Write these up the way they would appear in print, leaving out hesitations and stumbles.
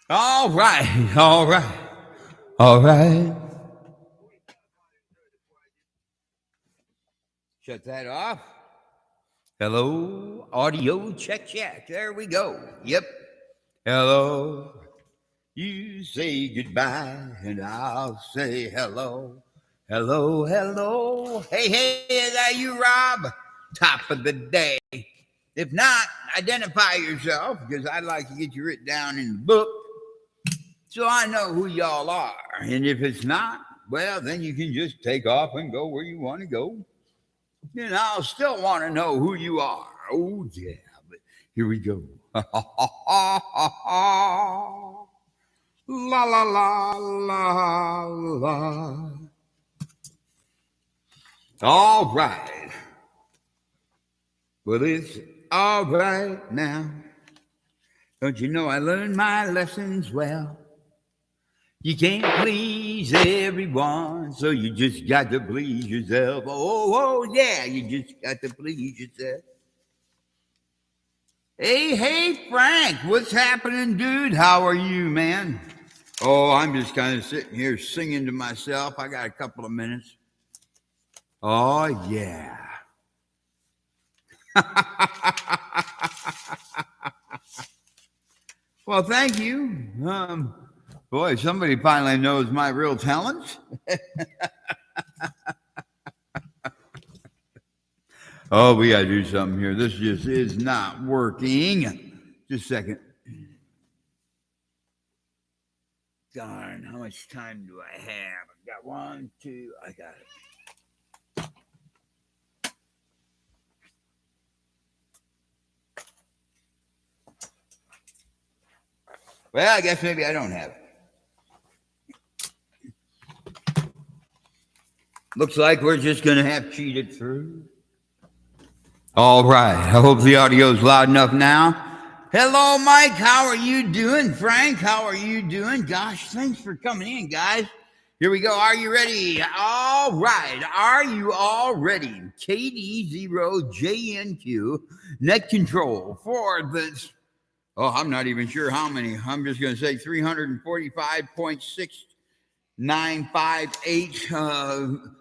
All right, all right, all right. Shut that off. Hello, audio check, check. There we go. Yep. Hello. You say goodbye, and I'll say hello. Hello, hello. Hey, hey, is that you, Rob? Top of the day. If not, identify yourself because I'd like to get you written down in the book so I know who y'all are. And if it's not, well, then you can just take off and go where you want to go. And I'll still want to know who you are. Oh, yeah. But here we go. La la la la la. All right. Well, it's all right now. Don't you know I learned my lessons well? You can't please everyone, so you just got to please yourself. Oh, yeah, you just got to please yourself. Hey, Frank, what's happening, dude? How are you, man? Oh, I'm just kind of sitting here singing to myself. I got a couple of minutes. Oh, yeah. Well, thank you. Boy, somebody finally knows my real talents. Oh, we got to do something here. This just is not working. Just a second. Darn, how much time do I have? I've got one, two, I got it. Well, I guess maybe I don't have it. Looks like we're just going to have cheated through. All right. I hope the audio is loud enough now. Hello, Mike. How are you doing? Frank, how are you doing? Gosh, thanks for coming in, guys. Here we go. Are you ready? All right. Are you all ready? KD0JNQ net control for this. Oh, I'm not even sure how many. I'm just going to say 345.6958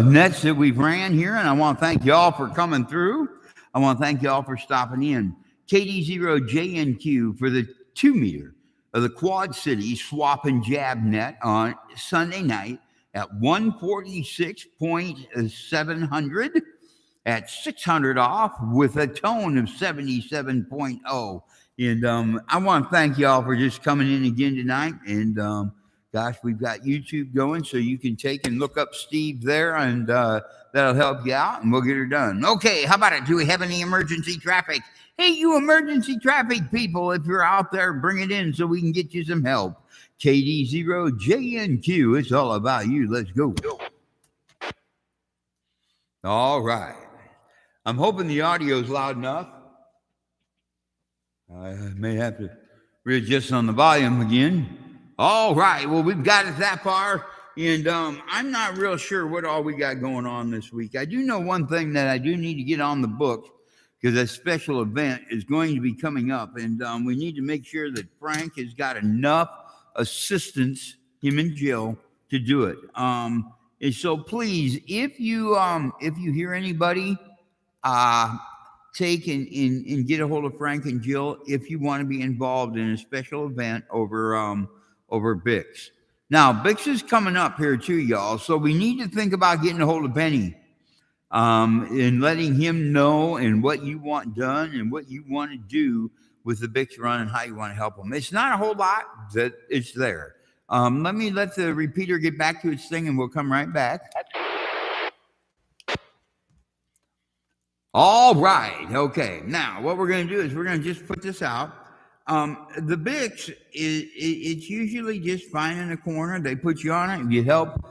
nets that we've ran here. And I want to thank y'all for coming through. I want to thank y'all for stopping in. KD0JNQ for the 2 meter of the Quad City swap and jab net on Sunday night at 146.700 at 600 off with a tone of 77.0. And I want to thank y'all for just coming in again tonight. And gosh, we've got YouTube going, so you can take and look up Steve there, and that'll help you out, and we'll get her done. Okay, how about it? Do we have any emergency traffic? Hey, you emergency traffic people, if you're out there, bring it in so we can get you some help. KD0JNQ, it's all about you. Let's go. All right. I'm hoping the audio is loud enough. I may have to readjust on the volume again. All right. Well, we've got it that far. And I'm not real sure what all we got going on this week. I do know one thing that I do need to get on the books because a special event is going to be coming up. And we need to make sure that Frank has got enough assistance, him and Jill, to do it. And so please, if you hear anybody, take and get a hold of Frank and Jill if you want to be involved in a special event over Bix. Now, Bix is coming up here too, y'all, so we need to think about getting a hold of Benny and letting him know and what you want done and what you want to do with the Bix run and how you want to help them. It's not a whole lot, that it's there. Let me let the repeater get back to its thing, and we'll come right back. All right. Okay. Now, what we're going to do is we're going to just put this out. The Bix it's usually just fine in the corner. They put you on it. You help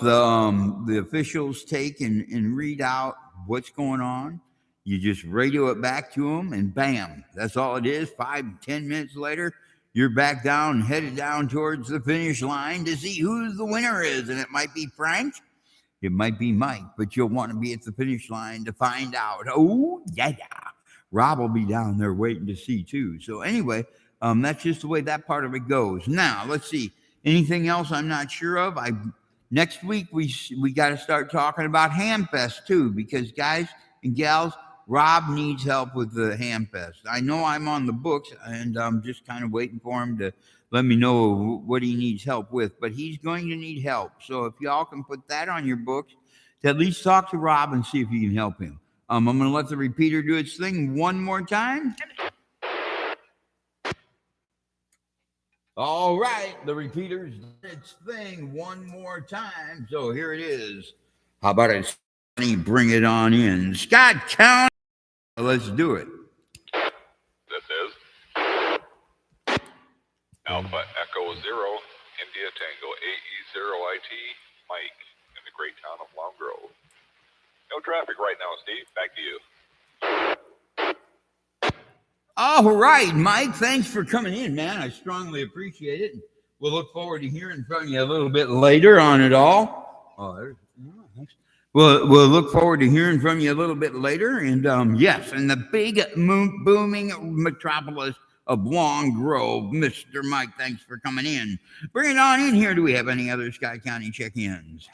the officials take and read out what's going on. You just radio it back to them, and bam, that's all it is. 5-10 minutes later, you're back down, headed down towards the finish line to see who the winner is, and it might be Frank. It might be Mike, but you'll want to be at the finish line to find out. Oh, yeah. Rob will be down there waiting to see too. So anyway, That's just the way that part of it goes. Now, let's see. Anything else I'm not sure of? Next week we got to start talking about Hamfest too, because guys and gals, Rob needs help with the Hamfest. I know I'm on the books, and I'm just kind of waiting for him to let me know what he needs help with. But he's going to need help. So if y'all can put that on your books, to at least talk to Rob and see if you can help him. I'm going to let the repeater do its thing one more time. All right, the repeater's done its thing one more time. So here it is. How about it, Sonny? Bring it on in. Scott County. Let's do it. This is Alpha Echo Zero, India Tango AE0IT, Mike, in the great town of Long Grove. No traffic right now, Steve. Back to you. All right, Mike, thanks for coming in, man. I strongly appreciate it. We'll look forward to hearing from you a little bit later on it all. We'll look forward to hearing from you a little bit later. And yes, in the big booming metropolis of Long Grove, Mr. Mike, thanks for coming in. Bring it on in here. Do we have any other Scott County check-ins?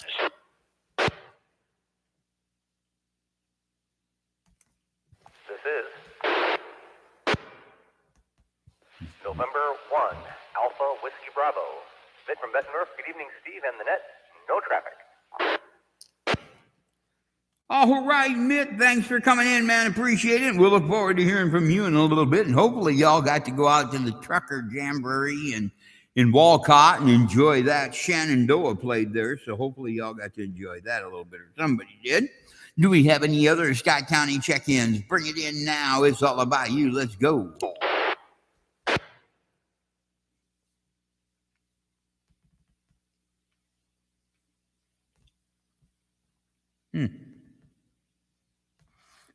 This is November 1, Alpha Whiskey Bravo. Mitt from Bettendorf. Good evening, Steve and the net. No traffic. All right, Mitt, thanks for coming in, man. Appreciate it. We'll look forward to hearing from you in a little bit. And hopefully y'all got to go out to the Trucker Jamboree in Walcott and enjoy that. Shenandoah played there, so hopefully y'all got to enjoy that a little bit, or somebody did. Do we have any other Scott County check-ins? Bring it in now. It's all about you. Let's go.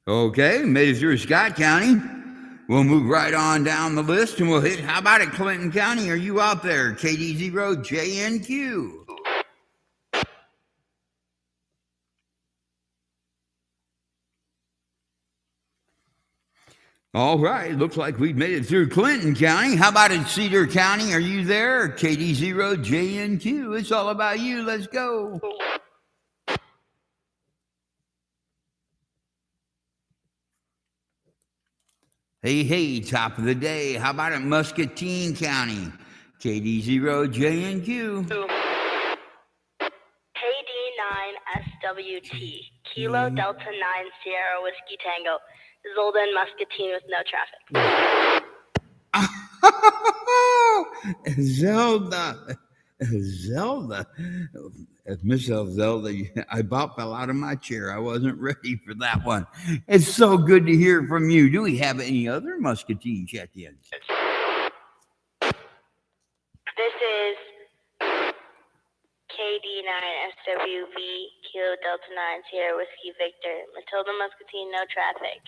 Okay, made it through Scott County. We'll move right on down the list and we'll hit, how about it, Clinton County? Are you out there? KD0JNQ. All right, looks like we've made it through Clinton County. How about it, Cedar County? Are you there? KD0JNQ. It's all about you. Let's go. Hey, top of the day. How about it, Muscatine County? KD0JNQ. KD9SWT, Kilo Delta 9 Sierra Whiskey Tango, Zolda and Muscatine with no traffic. Zelda. Miss Zelda, I about fell out of my chair. I wasn't ready for that one. It's so good to hear from you. Do we have any other Muscatine check-ins? This is KD9SWV, Kilo Delta 9 Sierra Whiskey Victor, Matilda Muscatine, no traffic.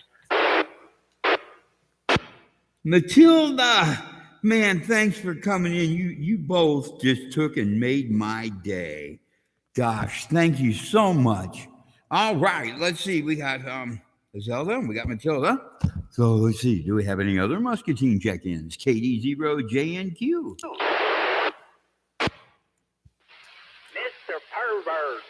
Matilda, man, thanks for coming in. You both just took and made my day. Gosh, thank you so much. All right, let's see. We got Zelda, we got Matilda. So let's see. Do we have any other Muscatine check-ins? KD0JNQ. Mr. Pervert.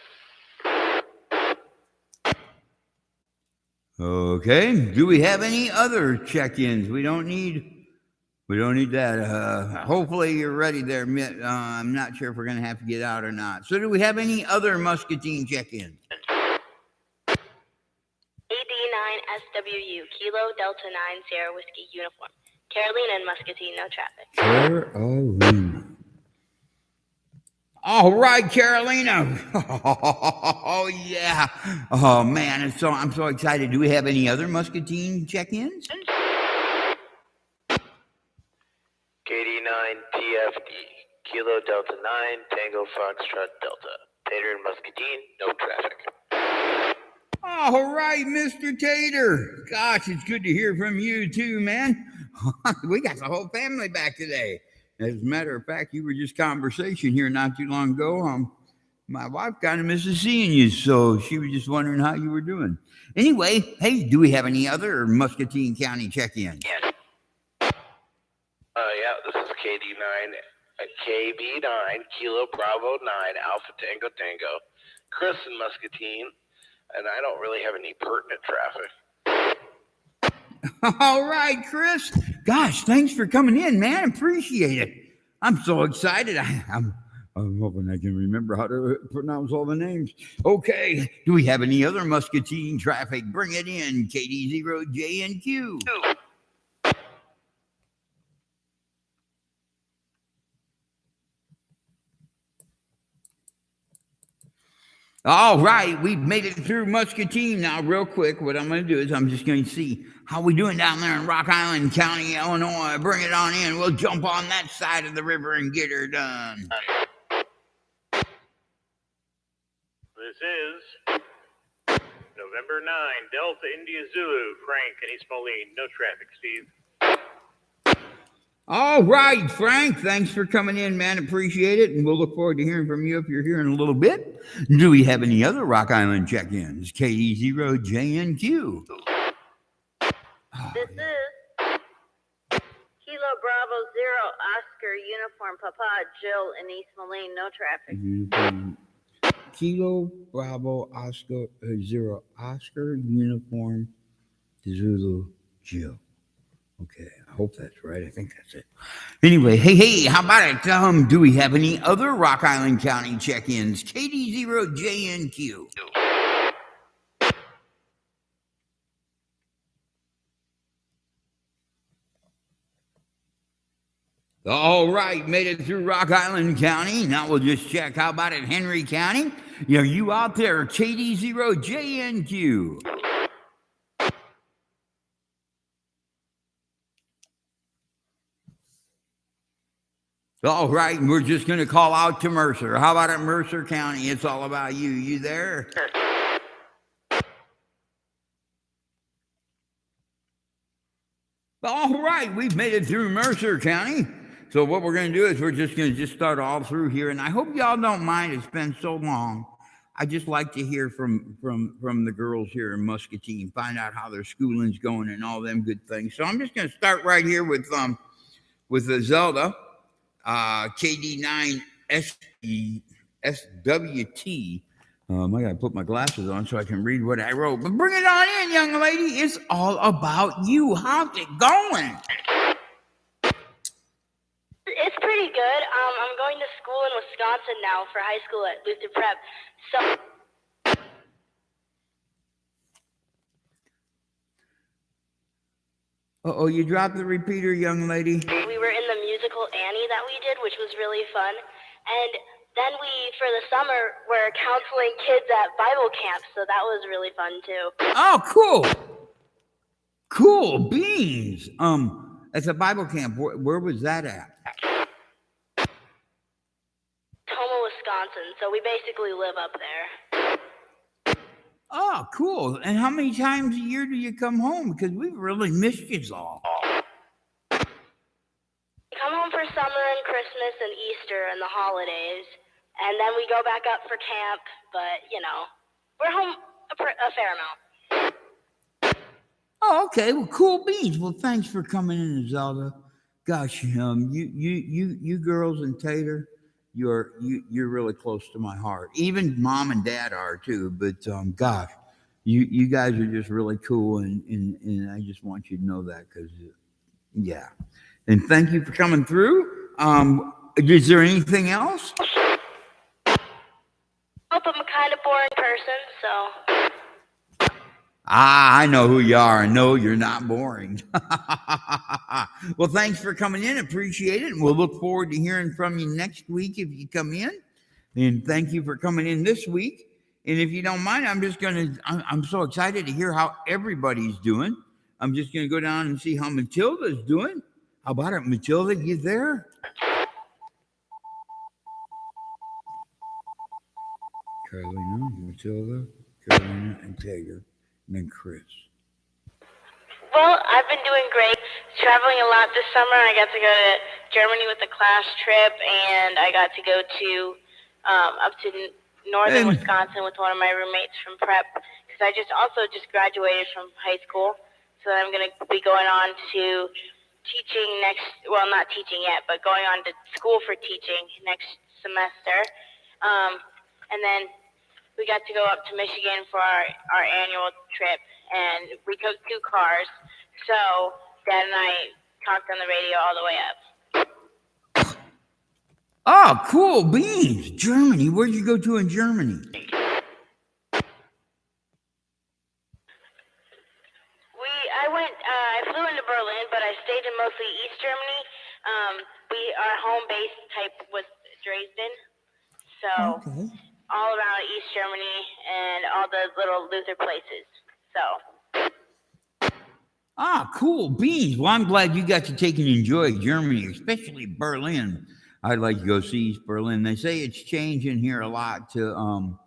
Okay. Do we have any other check-ins? We don't need that. Hopefully you're ready there, Mitt. I'm not sure if we're going to have to get out or not. So do we have any other Muscatine check-ins? KD9SWU, Kilo Delta 9 Sierra Whiskey Uniform, Carolina and Muscatine, no traffic. Carolina. All right, Carolina. Oh, yeah. Oh, man. I'm so excited. Do we have any other Muscatine check-ins? KD9TFD, Kilo Delta 9, Tango Foxtrot Delta. Tater and Muscatine, no traffic. All right, Mr. Tater. Gosh, it's good to hear from you too, man. We got the whole family back today. As a matter of fact, you were just conversation here not too long ago. My wife kind of misses seeing you, so she was just wondering how you were doing. Anyway, hey, do we have any other Muscatine County check-ins? Yeah, KD9, KB9, Kilo Bravo 9, Alpha Tango Tango, Chris and Muscatine, and I don't really have any pertinent traffic. All right, Chris. Gosh, thanks for coming in, man. Appreciate it. I'm so excited. I'm hoping I can remember how to pronounce all the names. Okay. Do we have any other Muscatine traffic? Bring it in, KD0JNQ. All right, we've made it through Muscatine. Now, real quick, what I'm going to do is I'm just going to see how we doing down there in Rock Island County, Illinois. Bring it on in. We'll jump on that side of the river and get her done. This is November 9, Delta India Zulu, Frank and East Moline. No traffic, Steve. All right, Frank, thanks for coming in, man. Appreciate it. And we'll look forward to hearing from you if you're here in a little bit. Do we have any other Rock Island check-ins? KD0JNQ. This is Kilo Bravo 0 Oscar Uniform Papa Jill in East Moline. No traffic. Kilo Bravo Oscar 0 Oscar Uniform Zulu Jill. Okay, I hope that's right. I think that's it. Anyway, hey, how about it? Do we have any other Rock Island County check-ins? KD0JNQ. All right, made it through Rock Island County. Now we'll just check. How about it, Henry County? Are you out there? KD0JNQ. All right, we're just going to call out to Mercer. How about it, Mercer County? It's all about you. You there? All right, we've made it through Mercer County. So what we're going to do is we're just going to start all through here. And I hope y'all don't mind. It's been so long. I just like to hear from the girls here in Muscatine, find out how their schooling's going and all them good things. So I'm just going to start right here with the Zelda. KD9 SWT. I got to put my glasses on so I can read what I wrote. But bring it on in, young lady. It's all about you. How's it going? It's pretty good. I'm going to school in Wisconsin now for high school at Luther Prep. So. Uh-oh, you dropped the repeater, young lady. We were in the musical Annie that we did, which was really fun. And then we, for the summer, were counseling kids at Bible camp, so that was really fun too. Oh, cool. Cool beans. At the Bible camp, where was that at? Toma, Wisconsin, so we basically live up there. Oh, cool. And how many times a year do you come home? Because we've really missed you all. We come home for summer and Christmas and Easter and the holidays, and then we go back up for camp, but, we're home a fair amount. Oh, okay. Well, cool beans. Well, thanks for coming in, Zelda. Gosh, you girls and Tater, you're really close to my heart. Even Mom and Dad are too. But gosh, you guys are just really cool, and I just want you to know that because, yeah. And thank you for coming through. Is there anything else? I'm a kind of boring person, so. I know who you are. I know you're not boring. Well, thanks for coming in. Appreciate it. And we'll look forward to hearing from you next week if you come in. And thank you for coming in this week. And if you don't mind, I'm so excited to hear how everybody's doing. I'm just going to go down and see how Matilda's doing. How about it, Matilda? You there? Carolina, Matilda, Carolina, and Tager. And then Chris. Well, I've been doing great. Traveling a lot this summer. I got to go to Germany with a class trip, and I got to go to up to northern Wisconsin with one of my roommates from prep, because I just graduated from high school, so I'm going to be going on to teaching not teaching yet, but going on to school for teaching next semester. And then we got to go up to Michigan for our annual trip, and we took 2 cars. So Dad and I talked on the radio all the way up. Oh, cool beans. Germany. Where'd you go to in Germany? I flew into Berlin, but I stayed in mostly East Germany. Our home base type was Dresden. So all around East Germany and all the little Luther places. So. Ah, cool beans. Well, I'm glad you got to take and enjoy Germany, especially Berlin. I'd like to go see East Berlin. They say it's changing here a lot to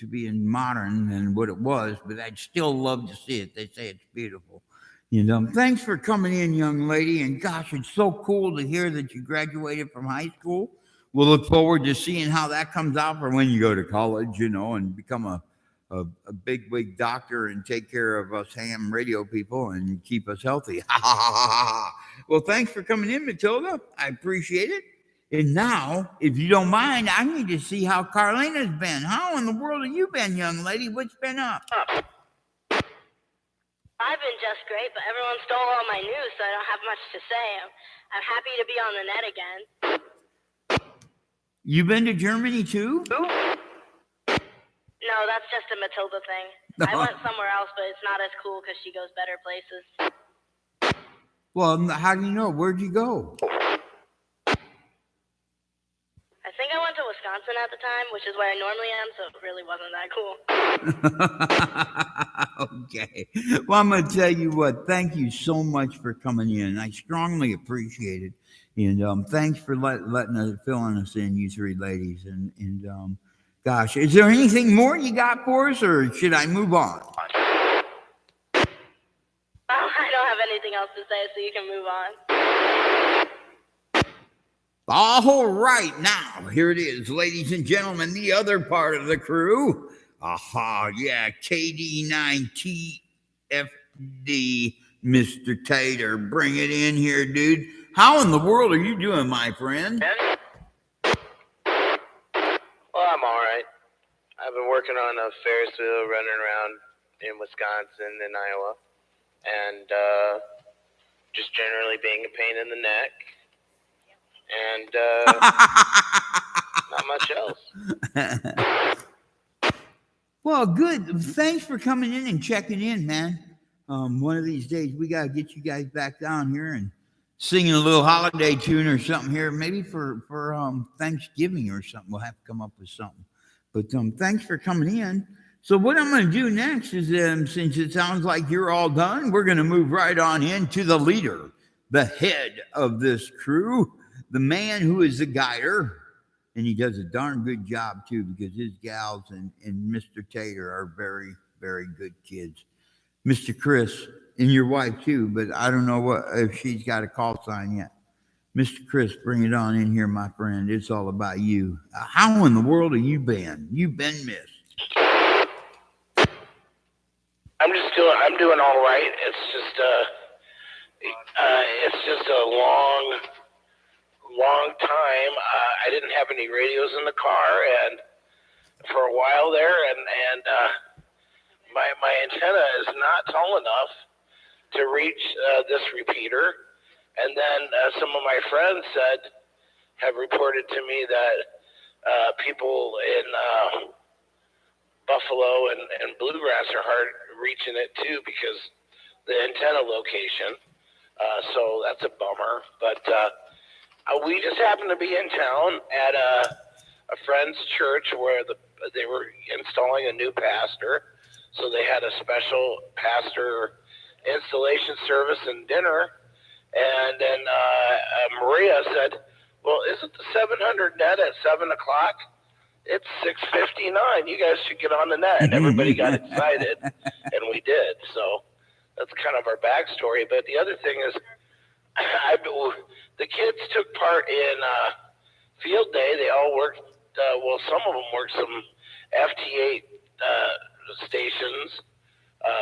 being modern than what it was, but I'd still love to see it. They say it's beautiful. Thanks for coming in, young lady. And gosh, it's so cool to hear that you graduated from high school. We'll look forward to seeing how that comes out for when you go to college, and become a big doctor and take care of us ham radio people and keep us healthy. Well, thanks for coming in, Matilda. I appreciate it. And now, if you don't mind, I need to see how Carlina's been. How in the world have you been, young lady? What's been up? I've been just great, but everyone stole all my news, so I don't have much to say. I'm happy to be on the net again. You been to Germany too? No, that's just a Matilda thing. I went somewhere else, but it's not as cool because she goes better places. Well, how do you know? Where'd you go? I think I went to Wisconsin at the time, which is where I normally am, so it really wasn't that cool. Okay. Well, I'm going to tell you what. Thank you so much for coming in. I strongly appreciate it. And thanks for filling us in, you 3 ladies. And gosh, is there anything more you got for us, or should I move on? I don't have anything else to say, so you can move on. All right, now, here it is, ladies and gentlemen, the other part of the crew. Aha, yeah, KD9TFD, Mr. Tater. Bring it in here, dude. How in the world are you doing, my friend? Well, I'm all right. I've been working on a Ferris wheel running around in Wisconsin and Iowa, and just generally being a pain in the neck. And not much else. Well, good. Thanks for coming in and checking in, man. One of these days, we got to get you guys back down here and singing a little holiday tune or something here. Maybe for Thanksgiving or something. We'll have to come up with something. But thanks for coming in. So what I'm going to do next is, since it sounds like you're all done, we're going to move right on into the leader, the head of this crew, the man who is the guider, and he does a darn good job too, because his gals and Mr. Tater are very, very good kids. Mr. Chris, and your wife too, but I don't know if she's got a call sign yet. Mr. Chris, bring it on in here, my friend. It's all about you. How in the world have you been? You've been missed. I'm doing all right. It's just a long time. I didn't have any radios in the car, and for a while there, and my antenna is not tall enough to reach this repeater. And then some of my friends have reported to me that people in Buffalo and Bluegrass are hard reaching it too because the antenna location. So that's a bummer. But we just happened to be in town at a friend's church where they were installing a new pastor. So they had a special pastor installation service and dinner. And then Maria said, well, isn't the 700 net at 7 o'clock? It's 6:59. You guys should get on the net. And everybody got excited, and we did. So that's kind of our backstory. But the other thing is, the kids took part in field day. They all worked, some of them worked some FT8 stations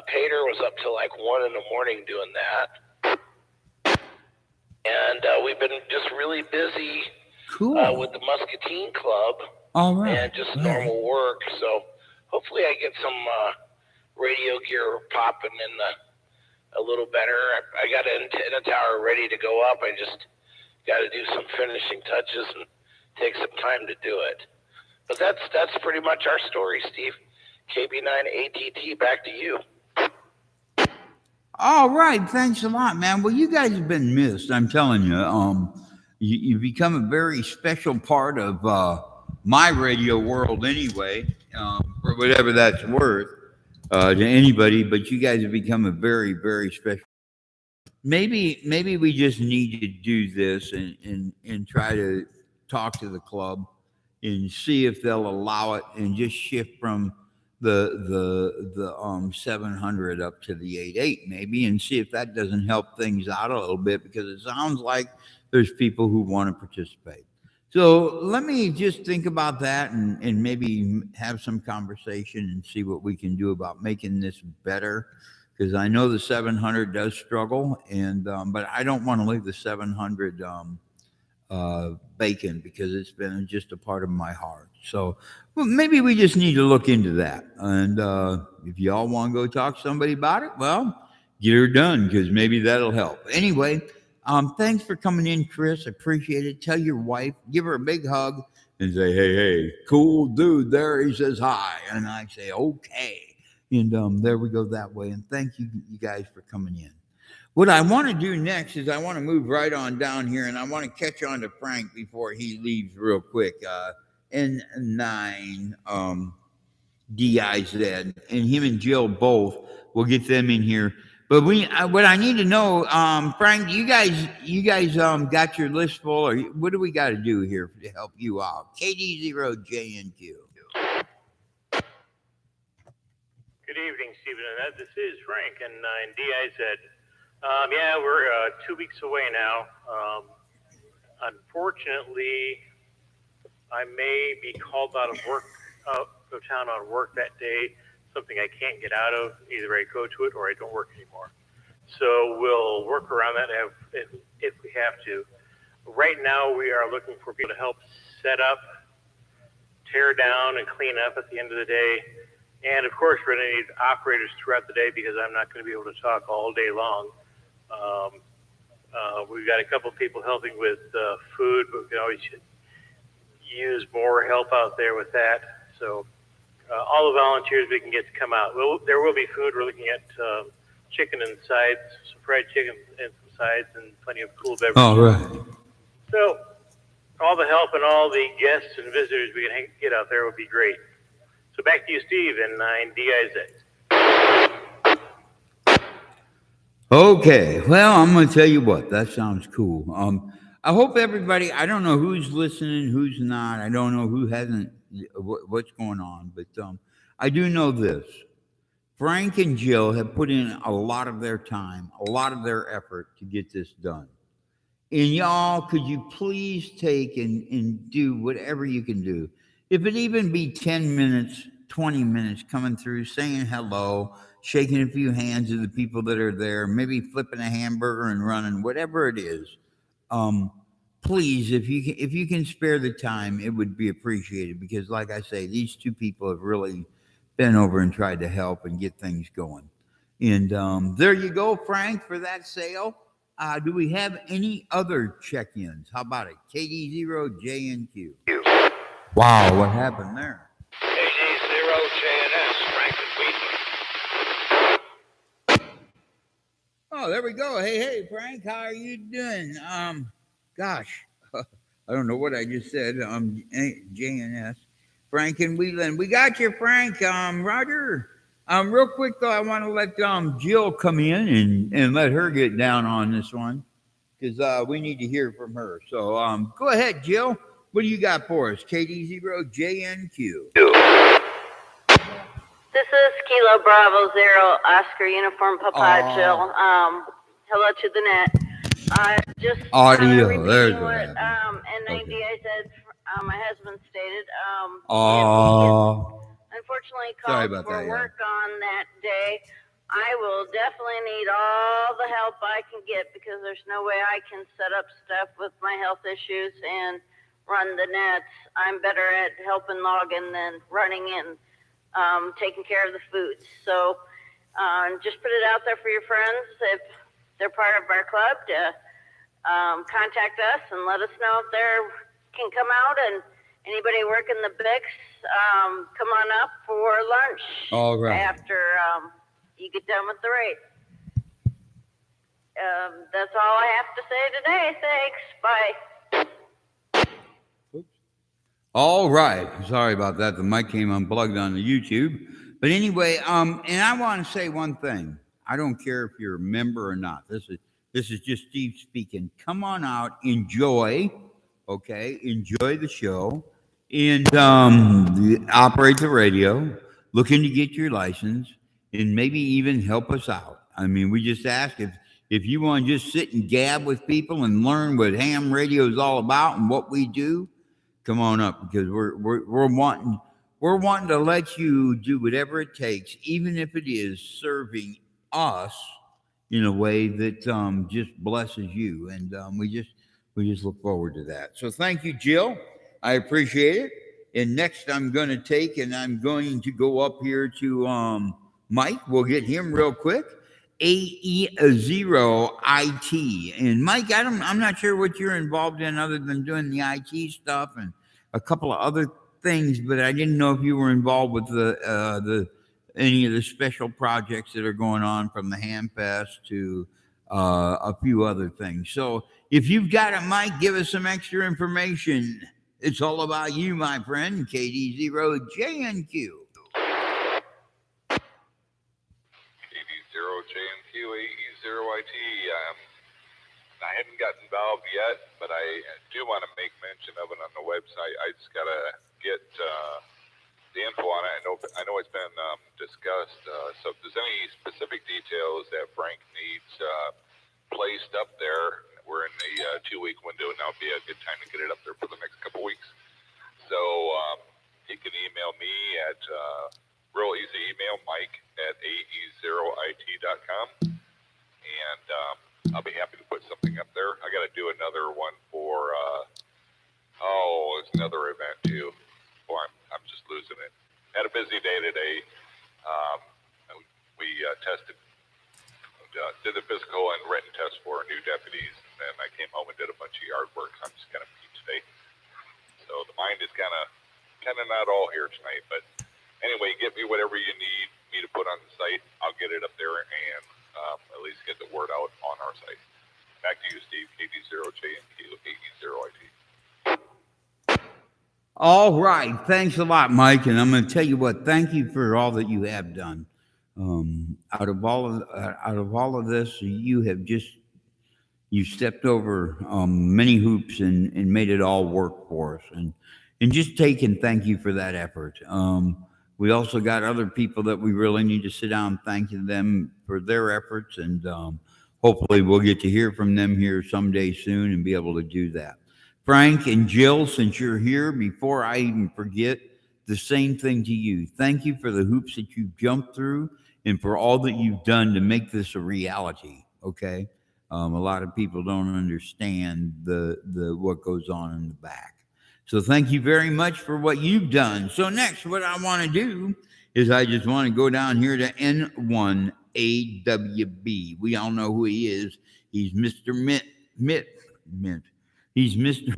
Pater was up till like 1 in the morning doing that. And we've been just really busy Cool. with the Muscatine Club All right. and just normal work. So hopefully I get some radio gear popping in a little better. I got an antenna tower ready to go up. I just got to do some finishing touches and take some time to do it. But that's pretty much our story, Steve. KB9ATT, back to you. All right, thanks a lot, man. Well, you guys have been missed. I'm telling you. You become a very special part of my radio world, anyway, for whatever that's worth to anybody. But you guys have become a very, very special. Maybe we just need to do this and try to talk to the club and see if they'll allow it and just shift from the 700 up to the 88 maybe, and see if that doesn't help things out a little bit, because it sounds like there's people who want to participate. So let me just think about that and maybe have some conversation and see what we can do about making this better, because I know the 700 does struggle, and but I don't want to leave the 700 vacant, because it's been just a part of my heart. So well, maybe we just need to look into that. And if y'all want to go talk to somebody about it, well, get her done, because maybe that'll help. Anyway, thanks for coming in, Chris. Appreciate it. Tell your wife, give her a big hug, and say, hey, cool dude there. He says hi. And I say, okay. And there we go that way. And thank you guys for coming in. What I want to do next is I want to move right on down here, and I want to catch on to Frank before he leaves real quick. N9 DIZ, and him and Jill both. We'll get them in here. But what I need to know, Frank, you guys got your list full, or what do we got to do here to help you out? KD0JNQ. Good evening, Stephen and Ed. This is Frank, N9 DIZ. Yeah, we're 2 weeks away now. Unfortunately, I may be called out of town on work that day, something I can't get out of. Either I go to it or I don't work anymore. So we'll work around that if we have to. Right now, we are looking for people to help set up, tear down, and clean up at the end of the day. And of course, we're going to need operators throughout the day, because I'm not going to be able to talk all day long. We've got a couple people helping with food, but we can always use more help out there with that. So all the volunteers we can get to come out. There will be food. We're looking at chicken and sides, some fried chicken and some sides, and plenty of cool beverages. All right. So all the help and all the guests and visitors we can get out there would be great. So back to you, Steve, and N9 DIZ. Okay, well, I'm going to tell you what, that sounds cool. I hope everybody, I don't know who's listening, who's not. I don't know who hasn't, what's going on. But I do know this. Frank and Jill have put in a lot of their time, a lot of their effort to get this done. And y'all, could you please take and do whatever you can do? If it even be 10 minutes, 20 minutes coming through, saying hello, shaking a few hands of the people that are there, maybe flipping a hamburger and running, whatever it is. Please, if you can spare the time, it would be appreciated, because like I say, these two people have really been over and tried to help and get things going. And there you go, Frank, for that sale. Do we have any other check-ins? How about it? KD0JNQ. Wow, what happened there? KD0JNS, Frank and Wheaton. Oh, there we go. Hey, Frank, how are you doing? Gosh, I don't know what I just said. JNS, Frank and Wheatland. We got you, Frank. Roger. Real quick though, I want to let Jill come in and let her get down on this one, because we need to hear from her. So go ahead, Jill. What do you got for us? KD0JNQ. This is Kilo Bravo Zero Oscar Uniform Papa Jill. Hello to the net. Just audio. repeating There's what what N9 DIZ, my husband stated. Oh. Unfortunately, Sorry called about for that, work on that day. I will definitely need all the help I can get because there's no way I can set up stuff with my health issues and run the nets. I'm better at helping log in than running in, taking care of the foods. So just put it out there for your friends if they're part of our club to contact us and let us know if they can come out, and anybody working the Bix, come on up for lunch. All right. After you get done with the race. That's all I have to say today. Thanks. Bye. All right. Sorry about that. The mic came unplugged on the YouTube. But anyway, and I want to say one thing. I don't care if you're a member or not. This is just Steve speaking. Come on out, enjoy, okay? Enjoy the show, and operate the radio. Looking to get your license, and maybe even help us out. I mean, we just ask if you want to just sit and gab with people and learn what ham radio is all about and what we do. Come on up, because we're wanting to let you do whatever it takes, even if it is serving us in a way that just blesses you, and we just look forward to that. So thank you, Jill. I appreciate it. And next, I'm going to go up here to Mike. We'll get him real quick. AE0IT. And Mike, I'm not sure what you're involved in other than doing the IT stuff and a couple of other things, but I didn't know if you were involved with any of the special projects that are going on, from the Ham Fest to a few other things. So if you've got it, Mike, give us some extra information. It's all about you, my friend. KD0JNQ. KD0JNQ, AE0IT. I hadn't gotten involved yet, but I do want to make mention of it on the website. I just got to get the info on it. I know it's been discussed. So if there's any specific details that Frank needs placed up there, we're in the 2-week window, and that'll be a good time to get it up there for the next couple weeks. So he can email me at real easy email, mike@ae0it.com, and I'll be happy to put something up there. I got to do another one for it's another event too. Boy, I'm just losing it. Had a busy day today. We tested. Did the physical and written test for new deputies, and then I came home and did a bunch of yard work. So I'm just kind of beat today. So the mind is kind of not all here tonight. But anyway, get me whatever you need me to put on the site. I'll get it up there and at least get the word out on our site. Back to you, Steve. KD0JNQ, AE0IT. All right. Thanks a lot, Mike. And I'm going to tell you what, thank you for all that you have done. Out of all of this, you stepped over many hoops and made it all work for us. And just take and thank you for that effort. We also got other people that we really need to sit down and thank them for their efforts. And hopefully we'll get to hear from them here someday soon and be able to do that. Frank and Jill, since you're here, before I even forget, the same thing to you. Thank you for the hoops that you've jumped through and for all that you've done to make this a reality, okay? A lot of people don't understand the what goes on in the back. So thank you very much for what you've done. So next, what I want to do is I just want to go down here to N1AWB. We all know who he is. He's Mr. Mint. He's Mr.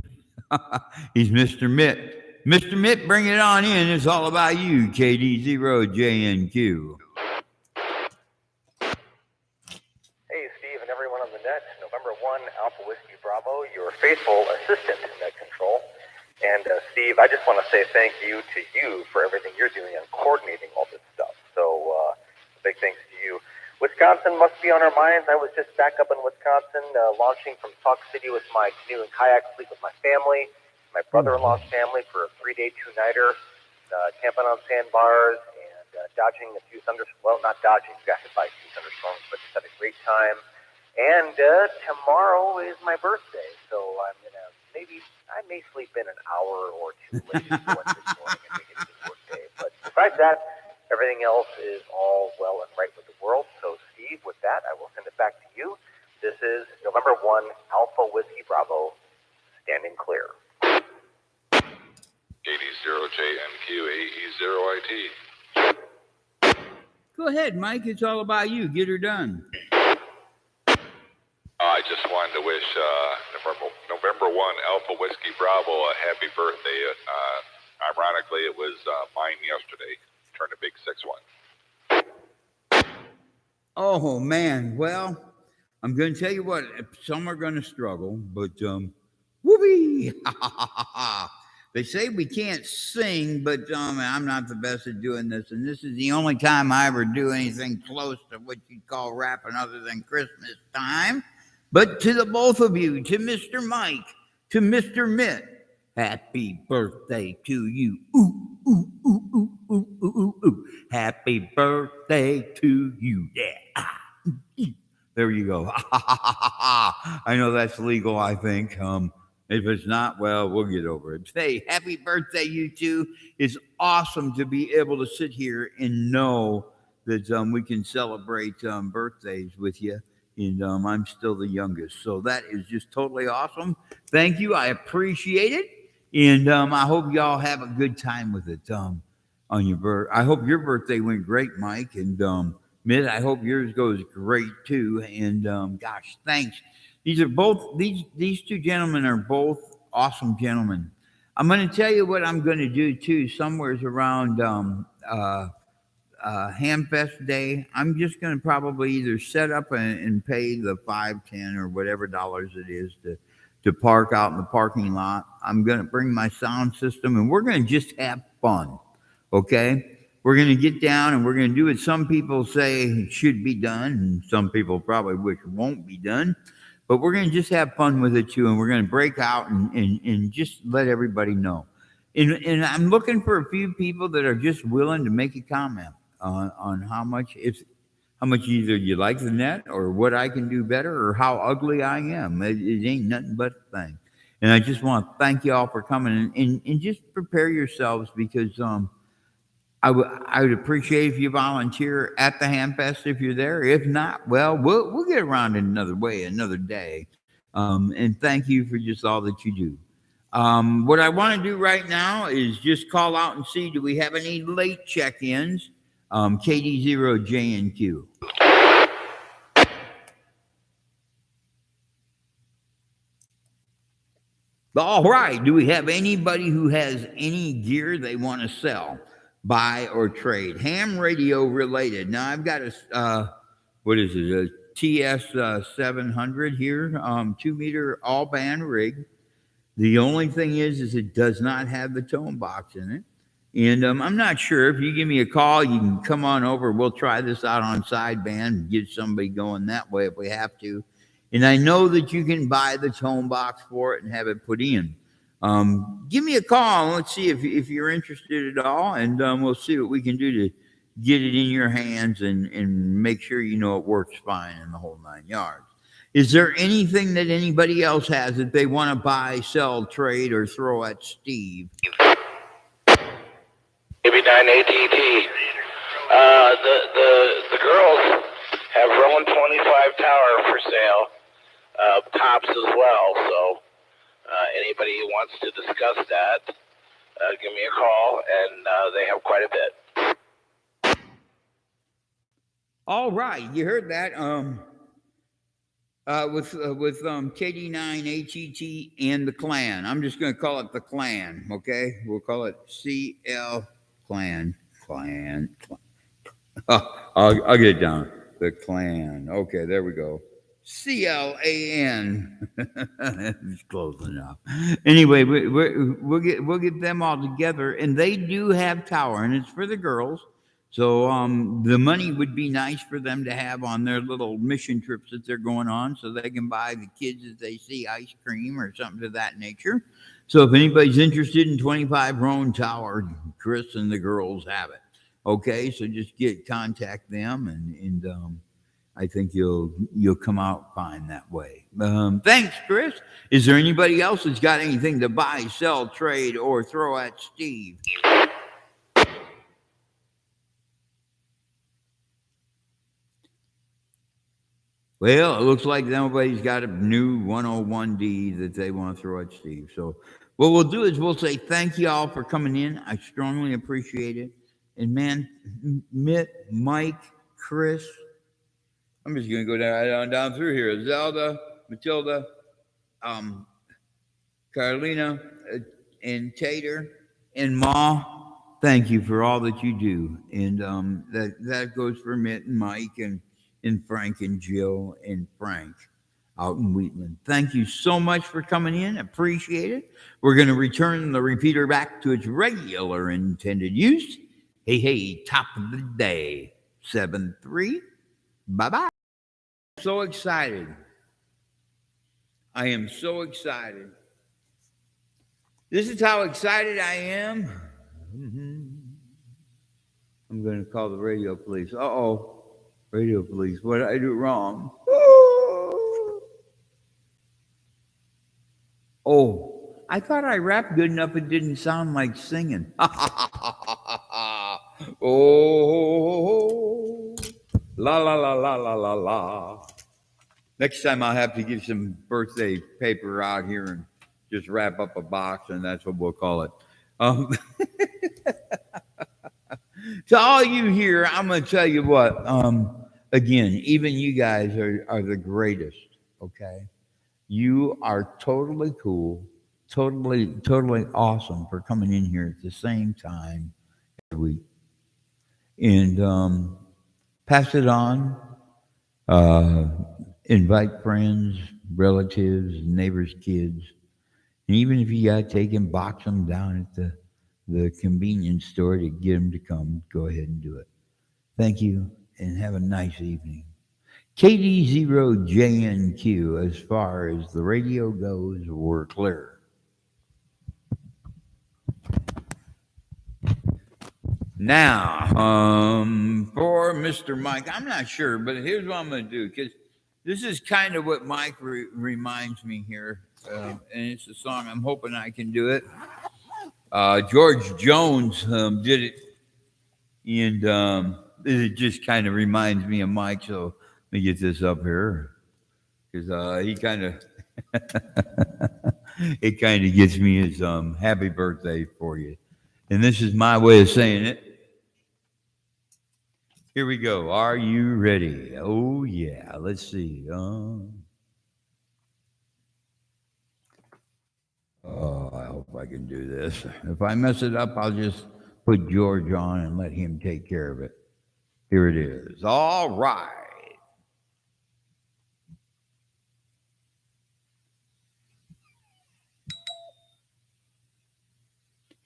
Mitt. Mr. Mitt, bring it on in. It's all about you, KD0JNQ. Hey, Steve and everyone on the net. November 1, Alpha Whiskey Bravo, your faithful assistant in net control. And Steve, I just want to say thank you to you for everything you're doing on coordinating all this stuff. So big thanks to you. Wisconsin must be on our minds. I was just back up in Wisconsin, launching from Sauk City with my canoe and kayak fleet with my family, my brother-in-law's family for a 3-day 2-nighter, camping on sandbars and dodging a few thunderstorms. Well, not dodging, got hit by a few thunderstorms, but just had a great time. And tomorrow is my birthday, so I'm gonna I may sleep in an hour or two late this morning and make it a good work day. But besides that, everything else is all well and right with the world. So JNQ8E0IT. Go ahead, Mike. It's all about you. Get her done. I just wanted to wish November 1 Alpha Whiskey Bravo a happy birthday. Ironically, it was mine yesterday. Turned a big 6-1. Oh, man. Well, I'm going to tell you what. Some are going to struggle, but whoopee! They say we can't sing, but I'm not the best at doing this, and this is the only time I ever do anything close to what you'd call rapping other than Christmas time. But to the both of you, to Mr. Mike, to Mr. Mitt, happy birthday to you. Ooh, ooh, ooh, ooh, ooh, ooh, ooh, ooh. Happy birthday to you. Yeah. There you go. I know that's legal, I think. If it's not, well, we'll get over it. Hey, happy birthday, you two. It's awesome to be able to sit here and know that we can celebrate birthdays with you. And I'm still the youngest. So that is just totally awesome. Thank you. I appreciate it. And I hope y'all have a good time with it on your birthday. I hope your birthday went great, Mike. And Mitt, I hope yours goes great too. And gosh, thanks. These two gentlemen are both awesome gentlemen. I'm going to tell you what I'm going to do too. Somewhere's around Hamfest Day, I'm just going to probably either set up and pay the $5, $10, or whatever dollars it is to park out in the parking lot. I'm going to bring my sound system, and we're going to just have fun. Okay. We're going to get down and we're going to do what some people say it should be done, and some people probably wish it won't be done. But we're going to just have fun with it too, and we're going to break out and just let everybody know. And I'm looking for a few people that are just willing to make a comment on how much either you like the net or what I can do better or how ugly I am. It ain't nothing but a thing. And I just want to thank you all for coming and just prepare yourselves, because I would appreciate if you volunteer at the Hamfest if you're there. If not, well, we'll get around in another way, another day. And thank you for just all that you do. What I want to do right now is just call out and see, do we have any late check-ins? KD0JNQ. All right. Do we have anybody who has any gear they want to sell, buy, or trade? Ham radio related. Now I've got a what is it? A TS 700 here, 2-meter all band rig. The only thing is it does not have the tone box in it. And I'm not sure. If you give me a call, you can come on over. We'll try this out on sideband and get somebody going that way if we have to. And I know that you can buy the tone box for it and have it put in. Give me a call and let's see if you're interested at all. And we'll see what we can do to get it in your hands and make sure you know it works fine in the whole 9 yards. Is there anything that anybody else has that they want to buy, sell, trade, or throw at Steve? Maybe 9 ATT. The girls have Rowan 25 tower for sale, tops as well. So anybody who wants to discuss that, give me a call, and they have quite a bit. All right, you heard that. With KD9 HET and the Clan. I'm just going to call it the Clan. Okay, we'll call it CL Clan. Oh, I'll get it down. The Clan. Okay, there we go. CLAN. It's close enough. Anyway, we'll get them all together, and they do have tower, and it's for the girls. So the money would be nice for them to have on their little mission trips that they're going on, so they can buy the kids as they see ice cream or something of that nature. So if anybody's interested in 25 Rowan Tower, Chris and the girls have it. Okay, so just contact them, and I think you'll come out fine that way. Thanks, Chris. Is there anybody else that's got anything to buy, sell, trade, or throw at Steve? Well, it looks like nobody's got a new 101D that they want to throw at Steve. So What we'll do is we'll say thank you all for coming in. I strongly appreciate it. And man, Mitt, Mike, Chris, I'm just going to go down through here. Zelda, Matilda, Carolina, and Tater, and Ma. Thank you for all that you do. And that goes for Mitt and Mike and Frank and Jill and Frank out in Wheatland. Thank you so much for coming in. Appreciate it. We're going to return the repeater back to its regular intended use. Hey, top of the day, 7-3. Bye-bye. So excited. I am so excited. This is how excited I am. I'm going to call the radio police. Uh-oh. Radio police. What did I do wrong? Oh, I thought I rapped good enough it didn't sound like singing. Oh, la, la, la, la, la, la, la. Next time I'll have to give some birthday paper out here and just wrap up a box, and that's what we'll call it. To all you here, I'm going to tell you what. Again, even you guys are the greatest, okay? You are totally cool, totally awesome for coming in here at the same time every week. And pass it on. Invite friends, relatives, neighbors' kids. And even if you got to take them, box them down at the convenience store to get them to come, go ahead and do it. Thank you, and have a nice evening. KD0JNQ, as far as the radio goes, we're clear. Now, for Mr. Mike, I'm not sure, but here's what I'm going to do, because this is kind of what Mike reminds me here, and it's a song. I'm hoping I can do it. George Jones did it, and it just kind of reminds me of Mike, so let me get this up here, because he kind of, it kind of gets me his happy birthday for you. And this is my way of saying it. Here we go. Are you ready? Oh, yeah. Let's see. Oh, I hope I can do this. If I mess it up, I'll just put George on and let him take care of it. Here it is. All right.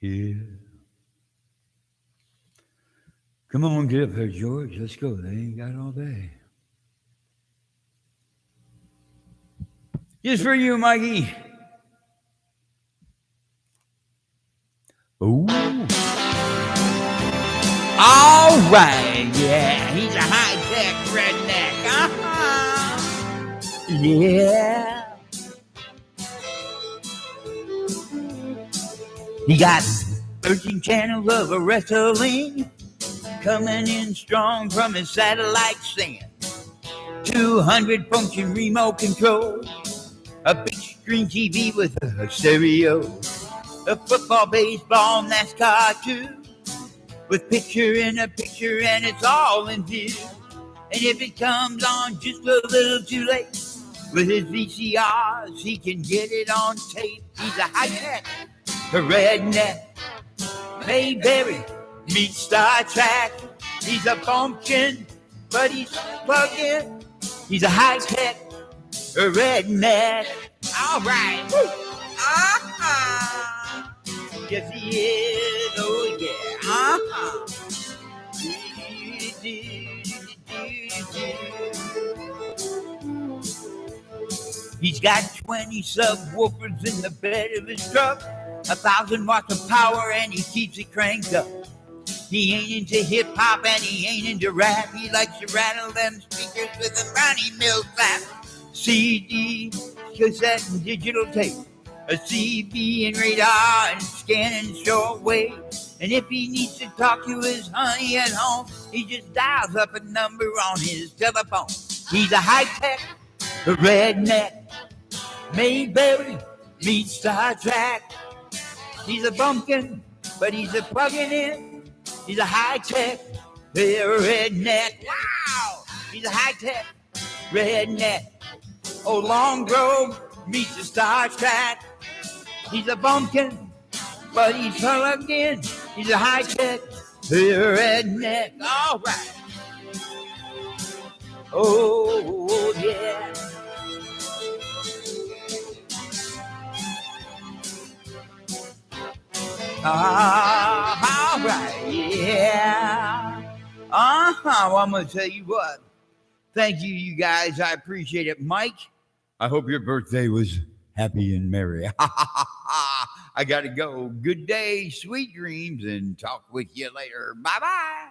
Yeah. Come on, get up there, George. Let's go. They ain't got all day. Just for you, Mikey. Ooh. All right. Yeah, he's a high-tech redneck. Yeah. He got 13 channels of a wrestling coming in strong from his satellite stand. 200 function remote control, a big screen TV with a stereo, a football, baseball, NASCAR too, with picture in a picture, and it's all in view. And if it comes on just a little too late, with his VCRs, he can get it on tape. He's a high-tech, a redneck, Mayberry meets Star Trek. He's a pumpkin, but he's plugging. He's a high-tech, a redneck. All right. Woo. Yes, he is. Oh, yeah. He's got 20 subwoofers in the bed of his truck, 1,000 watts of power, and he keeps it cranked up. He ain't into hip-hop and he ain't into rap. He likes to rattle them speakers with a Ronnie Mills slap. CD, cassette, and digital tape, a CB and radar and scanning shortwave. And if he needs to talk to his honey at home, he just dials up a number on his telephone. He's a high-tech, a redneck, Mayberry meets Star Trek. He's a bumpkin, but he's a plugging in. He's a high-tech redneck. Wow! He's a high-tech redneck. Oh, Long Grove meets the Star Track. He's a bumpkin, but he's plugged in. He's a high-tech redneck. All right. Oh, yeah. All right, yeah. Well, I'm going to tell you what. Thank you, you guys. I appreciate it. Mike, I hope your birthday was happy and merry. I got to go. Good day, sweet dreams, and talk with you later. Bye-bye.